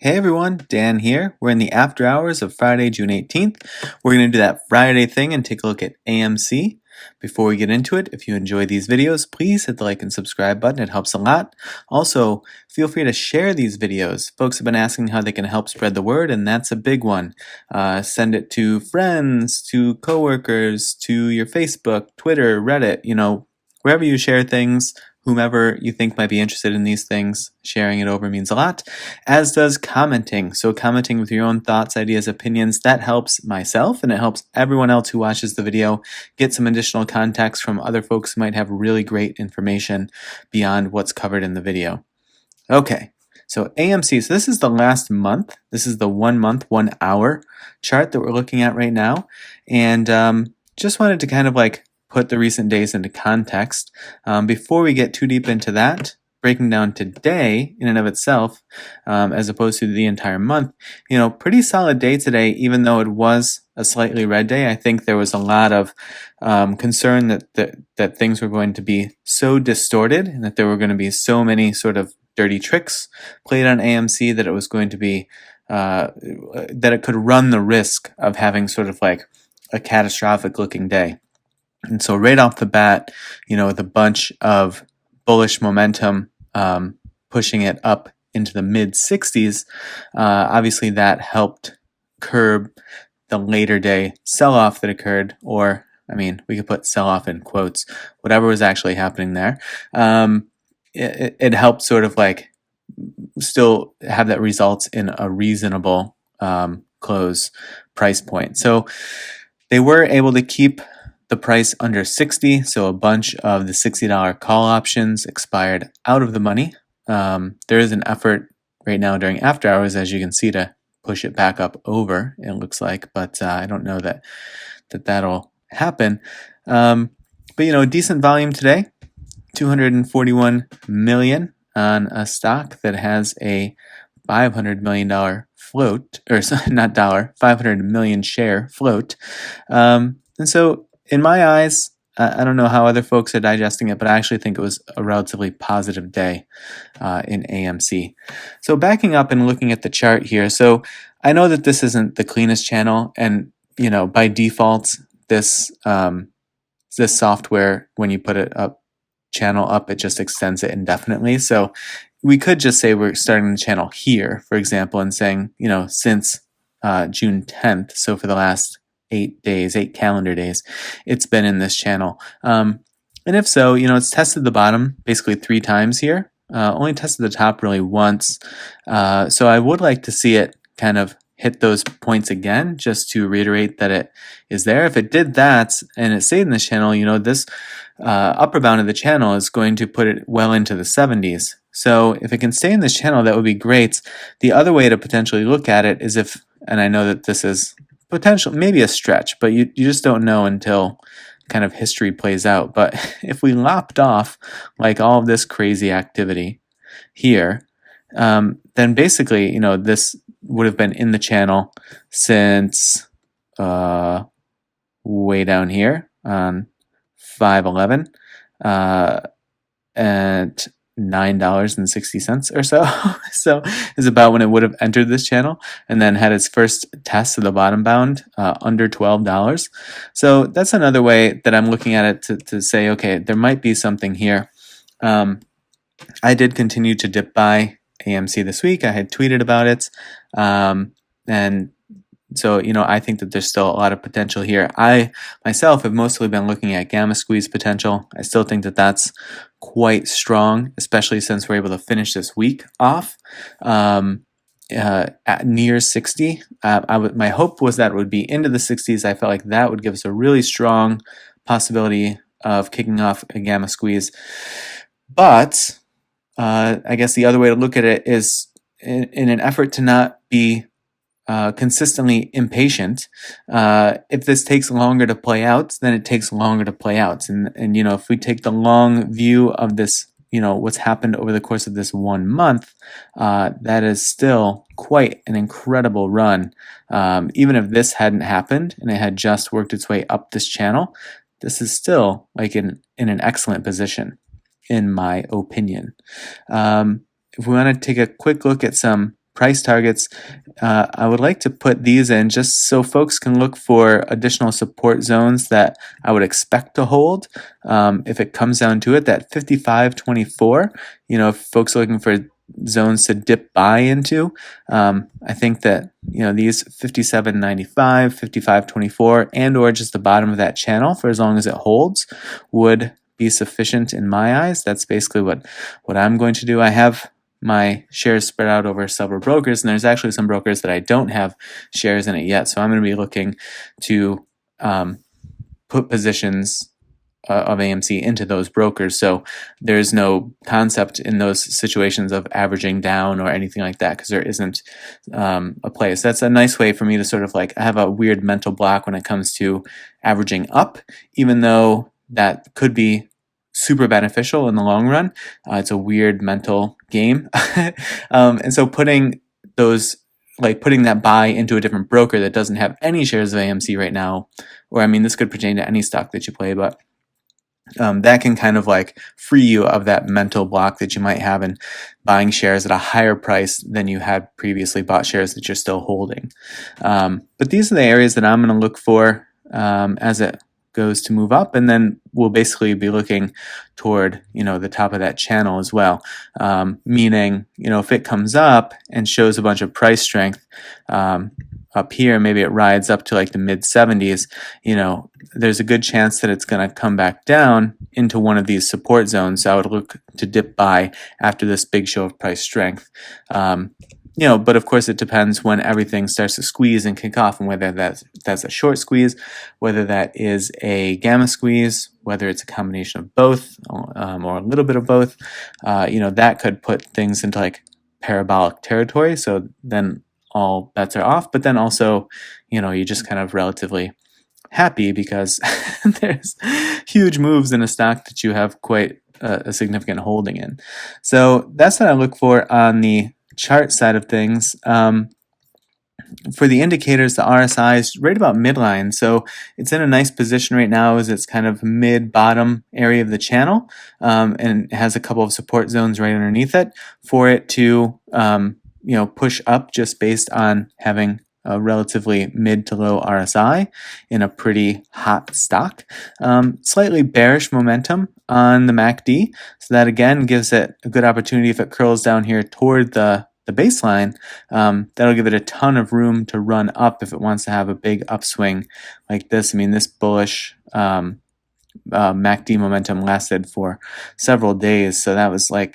Hey everyone, Dan here. We're in the after hours of Friday, June 18th. We're going to do that Friday thing and take a look at AMC. Before we get into it, if you enjoy these videos, please hit the like and subscribe button. It helps a lot. Also, feel free to share these videos. Folks have been asking how they can help spread the word, and that's a big one. Send it to friends, to coworkers, to your Facebook, Twitter, Reddit, wherever you share things. Whomever you think might be interested in these things, sharing it over means a lot, as does commenting. So commenting with your own thoughts, ideas, opinions, that helps myself and it helps everyone else who watches the video get some additional context from other folks who might have really great information beyond what's covered in the video. Okay, so AMC, so this is the last month. This is the 1 month, 1 hour chart that we're looking at right now. And just wanted to kind of put the recent days into context. Before we get too deep into that, breaking down today in and of itself, as opposed to the entire month, pretty solid day today, even though it was a slightly red day. I think there was a lot of concern that things were going to be so distorted and that there were going to be so many sort of dirty tricks played on AMC that it was going to be, that it could run the risk of having sort of like a catastrophic looking day. And so right off the bat, with a bunch of bullish momentum pushing it up into the mid 60s, obviously that helped curb the later day sell-off that occurred, or we could put sell-off in quotes, whatever was actually happening there. It helped sort of still have that results in a reasonable close price point. So they were able to keep the price under 60, so a bunch of the $60 call options expired out of the money. There is an effort right now during after hours, as you can see, to push it back up over, it looks like, but I don't know that'll happen. But decent volume today, 241 million on a stock that has a $500 million float, or not dollar, 500 million share float. And so in my eyes, I don't know how other folks are digesting it, but I actually think it was a relatively positive day in AMC. So backing up and looking at the chart here, so I know that this isn't the cleanest channel, and by default, this software, when you put it up, channel up, it just extends it indefinitely. So we could just say we're starting the channel here, for example, and saying since June 10th, so for the last 8 calendar days, it's been in this channel. And if so, it's tested the bottom basically 3 times here, only tested the top really once. So I would like to see it kind of hit those points again, just to reiterate that it is there. If it did that and it stayed in this channel, this upper bound of the channel is going to put it well into the 70s. So if it can stay in this channel, that would be great. The other way to potentially look at it is if, and I know that this is potential, maybe a stretch, but you just don't know until kind of history plays out. But if we lopped off all of this crazy activity here, then basically, this would have been in the channel since way down here on 5/11 at $9.60 or so. So is about when it would have entered this channel and then had its first test of the bottom bound under $12. So that's another way that I'm looking at it to say, okay, there might be something here. I did continue to dip buy AMC this week. I had tweeted about it. And so, I think that there's still a lot of potential here. I myself have mostly been looking at gamma squeeze potential. I still think that that's quite strong, especially since we're able to finish this week off at near 60. My hope was that it would be into the 60s. I felt like that would give us a really strong possibility of kicking off a gamma squeeze. But I guess the other way to look at it is in an effort to not be consistently impatient. If this takes longer to play out, then it takes longer to play out. And if we take the long view of this, what's happened over the course of this 1 month, that is still quite an incredible run. Even if this hadn't happened and it had just worked its way up this channel, this is still in an excellent position, in my opinion. If we want to take a quick look at some price targets, I would like to put these in just so folks can look for additional support zones that I would expect to hold. If it comes down to it, that 55.24, if folks are looking for zones to dip buy into, I think that these 57.95, 55.24, and or just the bottom of that channel for as long as it holds would be sufficient in my eyes. That's basically what I'm going to do. I have my shares spread out over several brokers, and there's actually some brokers that I don't have shares in it yet, so I'm going to be looking to put positions of AMC into those brokers. So there's no concept in those situations of averaging down or anything like that, because there isn't a place. That's a nice way for me to sort of I have a weird mental block when it comes to averaging up, even though that could be super beneficial in the long run. It's a weird mental game. And so putting that buy into a different broker that doesn't have any shares of AMC right now, or this could pertain to any stock that you play, but that can kind of free you of that mental block that you might have in buying shares at a higher price than you had previously bought shares that you're still holding. But these are the areas that I'm going to look for as it goes to move up, and then we'll basically be looking toward the top of that channel as well, meaning if it comes up and shows a bunch of price strength up here, maybe it rides up to the mid 70s, there's a good chance that it's going to come back down into one of these support zones. So I would look to dip buy after this big show of price strength. But of course it depends when everything starts to squeeze and kick off, and whether that's a short squeeze, whether that is a gamma squeeze, whether it's a combination of both, or a little bit of both. That could put things into parabolic territory. So then all bets are off. But then also, you're just kind of relatively happy because there's huge moves in a stock that you have quite a significant holding in. So that's what I look for on the chart side of things. For the indicators, the RSI is right about midline, so it's in a nice position right now as it's kind of mid-bottom area of the channel, and it has a couple of support zones right underneath it for it to push up just based on having a relatively mid to low RSI in a pretty hot stock. Slightly bearish momentum on the MACD, so that again gives it a good opportunity if it curls down here toward the baseline. That'll give it a ton of room to run up if it wants to have a big upswing like this. This bullish MACD momentum lasted for several days, so that was a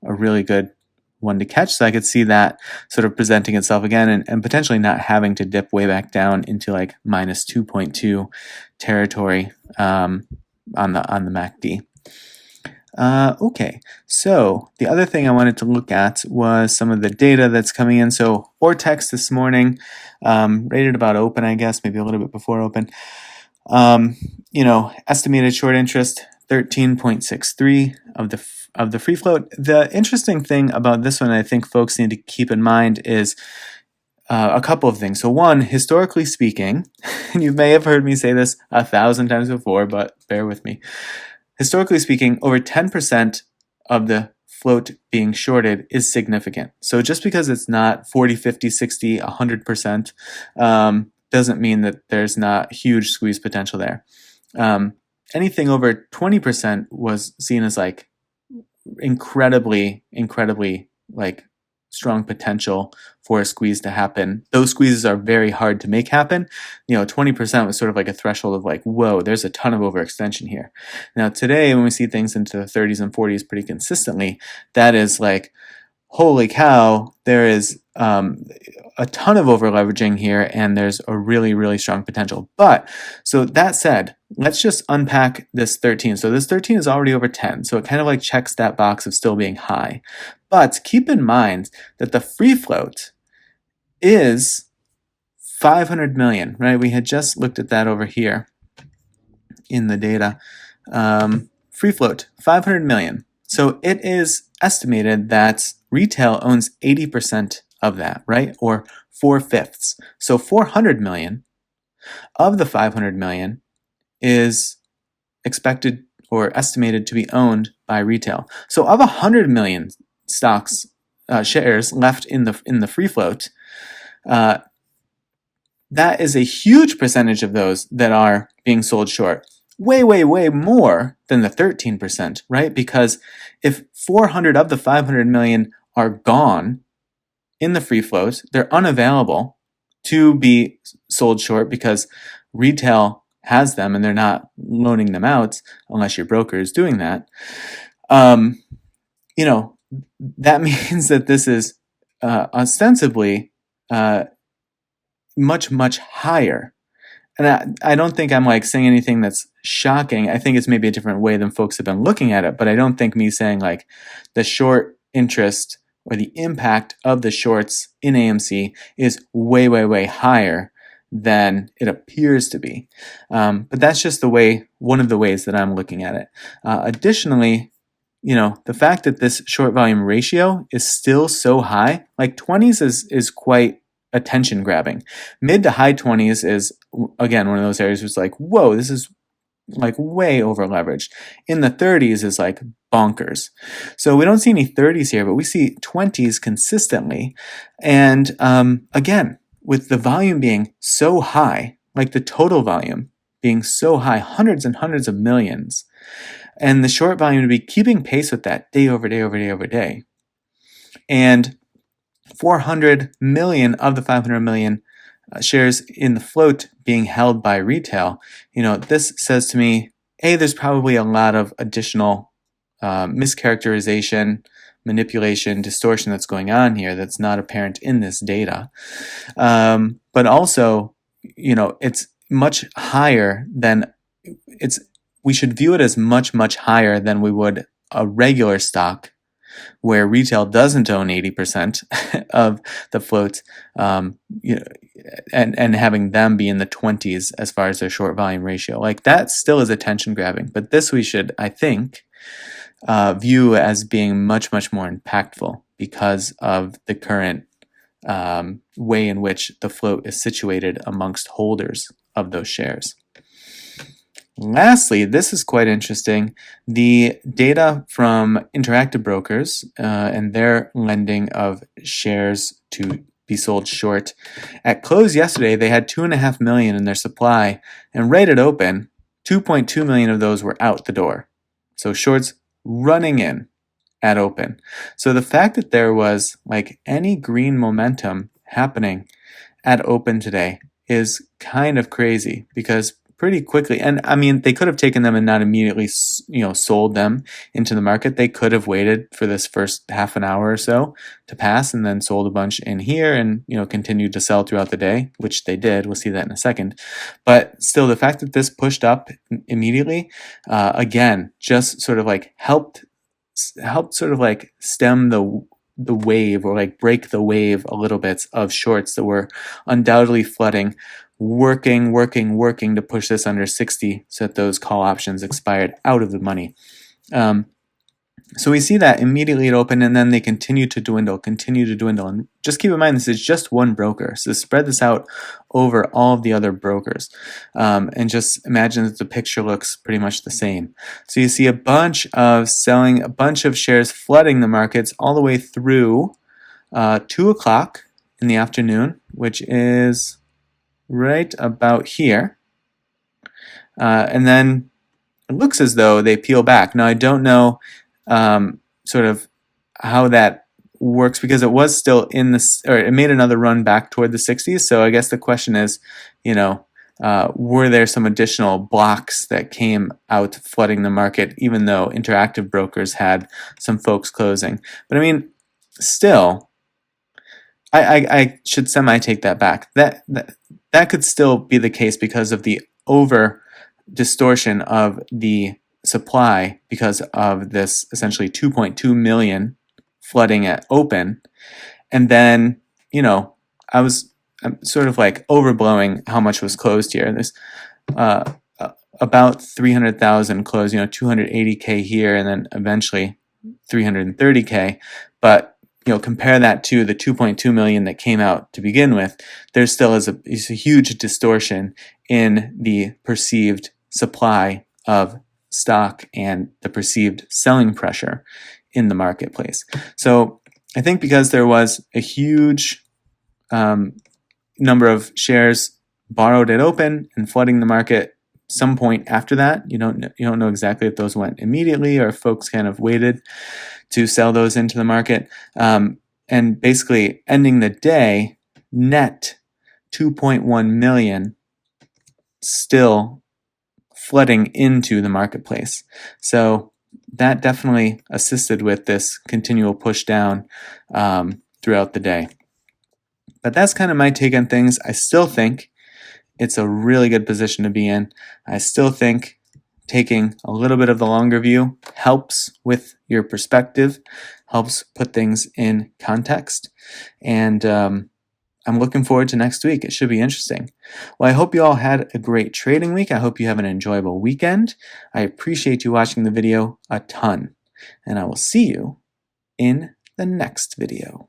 really good one to catch. So I could see that sort of presenting itself again, and potentially not having to dip way back down into minus 2.2 territory on the MACD. Okay, so the other thing I wanted to look at was some of the data that's coming in. So Ortex this morning, rated about open, I guess, maybe a little bit before open. Estimated short interest 13.63 of the free float. The interesting thing about this one, I think folks need to keep in mind, is a couple of things. So one, historically speaking, and you may have heard me say this 1,000 times before, but bear with me. Historically speaking, over 10% of the float being shorted is significant. So just because it's not 40, 50, 60, 100%, doesn't mean that there's not huge squeeze potential there. Anything over 20% was seen as incredibly strong potential for a squeeze to happen. Those squeezes are very hard to make happen. 20% was sort of a threshold of whoa, there's a ton of overextension here. Now today, when we see things into the 30s and 40s pretty consistently, that is holy cow, there is a ton of over leveraging here, and there's a really, really strong potential. But so that said, let's just unpack this 13. So this 13 is already over 10, so it kind of checks that box of still being high. But keep in mind that the free float is 500 million, right? We had just looked at that over here in the data. Free float, 500 million. So it is estimated that retail owns 80% of that, right? Or 4/5. So 400 million of the 500 million is expected or estimated to be owned by retail. So of 100 million stocks shares left in the free float, that is a huge percentage of those that are being sold short. Way, way, way more than the 13%, right? Because if 400 of the 500 million are gone in the free float, they're unavailable to be sold short because retail has them and they're not loaning them out unless your broker is doing that. That means that this is ostensibly much, much higher. And I don't think I'm like saying anything that's shocking. I think it's maybe a different way than folks have been looking at it, but I don't think me saying like the short interest or the impact of the shorts in AMC is way, way, way higher than it appears to be. But that's just one of the ways that I'm looking at it. Additionally, the fact that this short volume ratio is still so high, like 20s is quite attention grabbing. Mid to high 20s is, again, one of those areas where it's like, whoa, this is like way over leveraged. In the 30s is like bonkers. So we don't see any 30s here, but we see 20s consistently. And again, with the volume being so high, like the total volume being so high, hundreds and hundreds of millions, and the short volume to be keeping pace with that day over day over day over day. And 400 million of the 500 million shares in the float being held by retail, this says to me, there's probably a lot of additional mischaracterization, manipulation, distortion that's going on here that's not apparent in this data. But also, it's much higher than we should view it as much, much higher than we would a regular stock where retail doesn't own 80% of the float, and having them be in the 20s as far as their short volume ratio. Like that still is attention grabbing, but this we should, I think, view as being much, much more impactful because of the current way in which the float is situated amongst holders of those shares. Lastly, this is quite interesting. The data from Interactive Brokers and their lending of shares to be sold short. At close yesterday, they had 2.5 million in their supply, and right at open, 2.2 million of those were out the door. So shorts running in at open. So the fact that there was like any green momentum happening at open today is kind of crazy because pretty quickly, and I mean, they could have taken them and not immediately, sold them into the market. They could have waited for this first half an hour or so to pass and then sold a bunch in here and, continued to sell throughout the day, which they did. We'll see that in a second. But still, the fact that this pushed up immediately, again, just sort of like helped sort of like stem the wave or like break the wave a little bit of shorts that were undoubtedly flooding, working to push this under 60 so that those call options expired out of the money. So we see that immediately it opened and then they continue to dwindle. And just keep in mind, this is just one broker. So spread this out over all of the other brokers. And just imagine that the picture looks pretty much the same. So you see a bunch of selling, a bunch of shares flooding the markets all the way through 2 o'clock in the afternoon, which is right about here. And then it looks as though they peel back. Now, I don't know sort of how that works because it was still in this, or it made another run back toward the 60s. So I guess the question is, were there some additional blocks that came out flooding the market, even though Interactive Brokers had some folks closing? But I mean, still, I should semi-take that back. That could still be the case because of the over distortion of the supply because of this essentially 2.2 million flooding at open. And then, I'm sort of like overblowing how much was closed here. There's about 300,000 closed, 280K here and then eventually 330K. But compare that to the 2.2 million that came out to begin with, there still is a huge distortion in the perceived supply of stock and the perceived selling pressure in the marketplace. So I think because there was a huge number of shares borrowed at open and flooding the market some point after that. You don't know exactly if those went immediately or if folks kind of waited to sell those into the market. And basically ending the day net 2.1 million still flooding into the marketplace. So that definitely assisted with this continual push down throughout the day. But that's kind of my take on things. I still think it's a really good position to be in. I still think taking a little bit of the longer view helps with your perspective, helps put things in context. And I'm looking forward to next week. It should be interesting. Well, I hope you all had a great trading week. I hope you have an enjoyable weekend. I appreciate you watching the video a ton. And I will see you in the next video.